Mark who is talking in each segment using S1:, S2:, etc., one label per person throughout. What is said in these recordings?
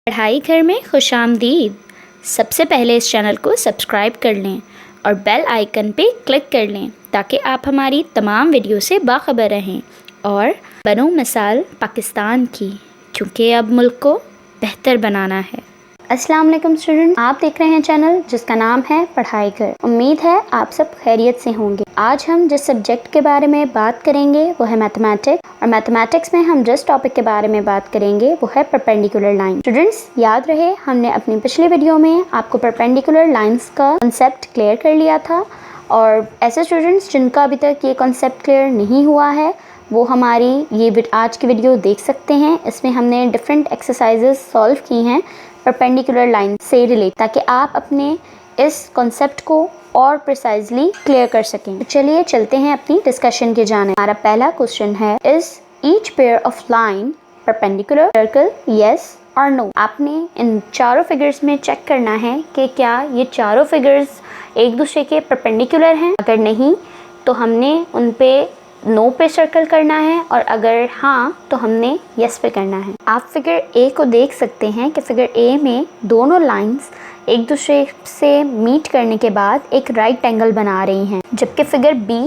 S1: पढ़ाई घर में खुशामदीद। सबसे पहले इस चैनल को सब्सक्राइब कर लें और बेल आइकन पे क्लिक कर लें ताकि आप हमारी तमाम वीडियो से बाखबर रहें और बनो मिसाल पाकिस्तान की, क्योंकि अब मुल्क को बेहतर बनाना है। अस्सलाम वालेकुम स्टूडेंट, आप देख रहे हैं चैनल जिसका नाम है पढ़ाई घर। उम्मीद है आप सब खैरियत से होंगे। आज हम जिस सब्जेक्ट के बारे में बात करेंगे वो है मैथमेटिक्स, और मैथमेटिक्स में हम जिस टॉपिक के बारे में बात करेंगे वो है परपेंडिकुलर लाइन। स्टूडेंट्स, याद रहे हमने अपनी पिछली वीडियो में आपको परपेंडिकुलर लाइंस का कॉन्सेप्ट क्लियर कर लिया था, और ऐसे स्टूडेंट्स जिनका अभी तक ये कॉन्सेप्ट क्लियर नहीं हुआ है वो हमारी ये आज की वीडियो देख सकते हैं। इसमें हमने डिफरेंट एक्सरसाइजेस सॉल्व की हैं परपेंडिकुलर लाइन से रिलेट, ताकि आप अपने इस कॉन्सेप्ट को और प्रिसाइजली क्लियर कर सकें। तो चलिए चलते हैं अपनी डिस्कशन के जाने। हमारा पहला क्वेश्चन है, is each pair of line perpendicular circle, yes और नो। आपने इन चारों फिगर्स में चेक करना है कि क्या ये चारों फिगर्स एक दूसरे के परपेंडिकुलर हैं। अगर नहीं तो हमने उन पे नो पे सर्कल करना है, और अगर हाँ तो हमने यस पे करना है। आप फिगर ए को देख सकते हैं कि फिगर ए में दोनों लाइंस एक दूसरे से मीट करने के बाद एक राइट एंगल बना रही हैं, जबकि फिगर बी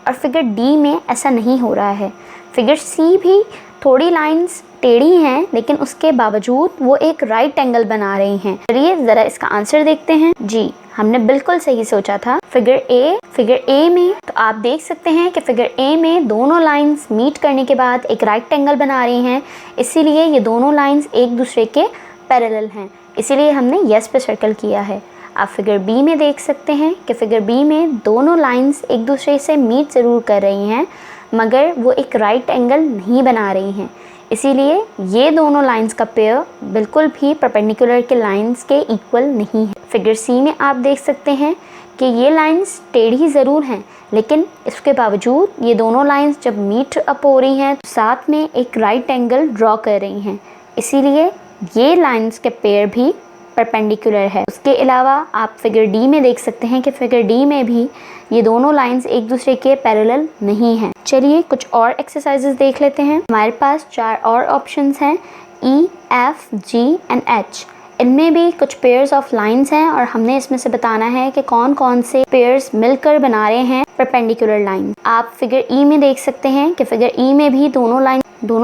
S1: और फिगर डी में ऐसा नहीं हो रहा है। फिगर सी भी थोड़ी लाइंस टेढ़ी हैं, लेकिन उसके बावजूद वो एक राइट एंगल बना रही हैं। चलिए ज़रा इसका आंसर देखते हैं। जी, हमने बिल्कुल सही सोचा था। फिगर ए में तो आप देख सकते हैं कि फिगर ए में दोनों लाइंस मीट करने के बाद एक राइट एंगल बना रही हैं, इसीलिए ये दोनों लाइंस एक दूसरे के पैरेलल हैं, इसीलिए हमने यस पे सर्कल किया है। आप फिगर बी में देख सकते हैं कि फिगर बी में दोनों लाइंस एक दूसरे से मीट ज़रूर कर रही हैं, मगर वो एक राइट एंगल नहीं बना रही हैं, इसीलिए ये दोनों लाइंस का पेयर बिल्कुल भी परपेंडिकुलर के लाइंस के इक्वल नहीं है। फिगर सी में आप देख सकते हैं कि ये लाइंस टेढ़ी ज़रूर हैं, लेकिन इसके बावजूद ये दोनों लाइंस जब मीट अप हो रही हैं तो साथ में एक राइट एंगल ड्रॉ कर रही हैं, इसीलिए ये लाइंस के पेयर भी परपेंडिकुलर है। उसके अलावा आप फिगर डी में देख सकते हैं कि फिगर डी में भी ये दोनों लाइंस एक दूसरे के पैरेलल नहीं हैं। चलिए कुछ और एक्सरसाइजेस देख लेते हैं। हमारे पास 4 और ऑप्शंस हैं, ई, एफ, जी एंड एच। इनमें भी कुछ पेयर्स ऑफ लाइंस हैं, और हमने इसमें से बताना है कि कौन कौन से पेयर्स मिलकर बना रहे हैं परपेंडिकुलर लाइन। आप फिगर ई में देख सकते हैं कि फिगर ई में भी दोनों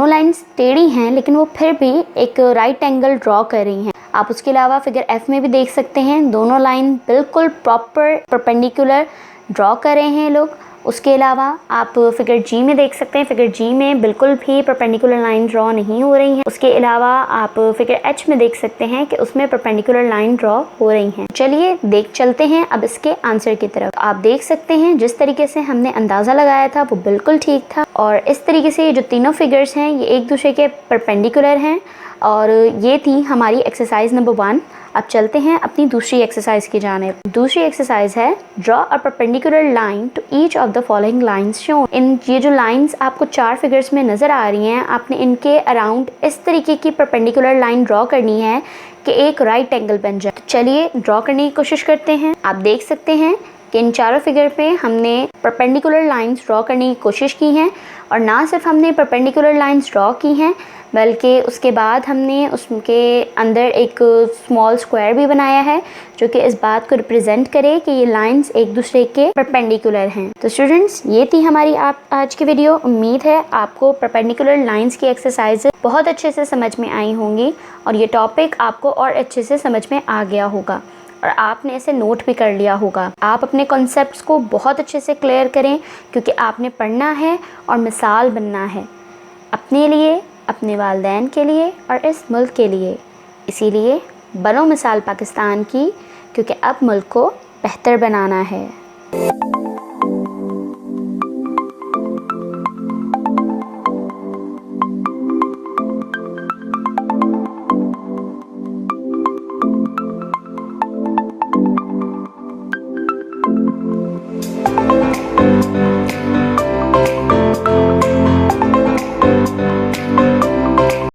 S1: लाइंस टेढ़ी हैं, लेकिन वो फिर भी एक राइट एंगल ड्रॉ कर रही हैं। आप उसके अलावा फिगर एफ में भी देख सकते हैं, दोनों लाइन बिल्कुल प्रॉपर परपेंडिकुलर ड्रॉ कर रहे हैं लोग। उसके अलावा आप फिगर जी में देख सकते हैं, फिगर जी में बिल्कुल भी परपेंडिकुलर लाइन ड्रॉ नहीं हो रही है। उसके अलावा आप फिगर एच में देख सकते हैं कि उसमें परपेंडिकुलर लाइन ड्रॉ हो रही हैं। चलिए चलते हैं अब इसके आंसर की तरफ। आप देख सकते हैं जिस तरीके से हमने अंदाज़ा लगाया था वो बिल्कुल ठीक था, और इस तरीके से जो तीनों फिगर्स हैं ये एक दूसरे के परपेंडिकुलर हैं, और ये थी हमारी एक्सरसाइज नंबर 1। अब चलते हैं अपनी दूसरी एक्सरसाइज की जानिब। दूसरी एक्सरसाइज है, draw a perpendicular line to each of the following lines shown. ये जो लाइंस आपको 4 फिगर्स में नज़र आ रही हैं, आपने इनके अराउंड इस तरीके की परपेंडिकुलर लाइन ड्रॉ करनी है कि एक राइट एंगल बन जाए। तो चलिए ड्रॉ करने की कोशिश करते हैं। आप देख सकते हैं कि इन चारों फिगर पे हमने परपेंडिकुलर लाइंस ड्रॉ करने की कोशिश की हैं, और ना सिर्फ हमने परपेंडिकुलर लाइंस ड्रॉ की हैं बल्कि उसके बाद हमने उसके अंदर एक स्मॉल स्क्वायर भी बनाया है, जो कि इस बात को रिप्रेजेंट करे कि ये लाइंस एक दूसरे के परपेंडिकुलर हैं। तो स्टूडेंट्स, ये थी हमारी आज की वीडियो। उम्मीद है आपको परपेंडिकुलर लाइंस की एक्सरसाइज बहुत अच्छे से समझ में आई होंगी, और ये टॉपिक आपको और अच्छे से समझ में आ गया होगा, और आपने इसे नोट भी कर लिया होगा। आप अपने कॉन्सेप्ट्स को बहुत अच्छे से क्लियर करें, क्योंकि आपने पढ़ना है और मिसाल बनना है अपने लिए, अपने वालिदैन के लिए और इस मुल्क के लिए। इसीलिए बनो मिसाल पाकिस्तान की, क्योंकि अब मुल्क को बेहतर बनाना है।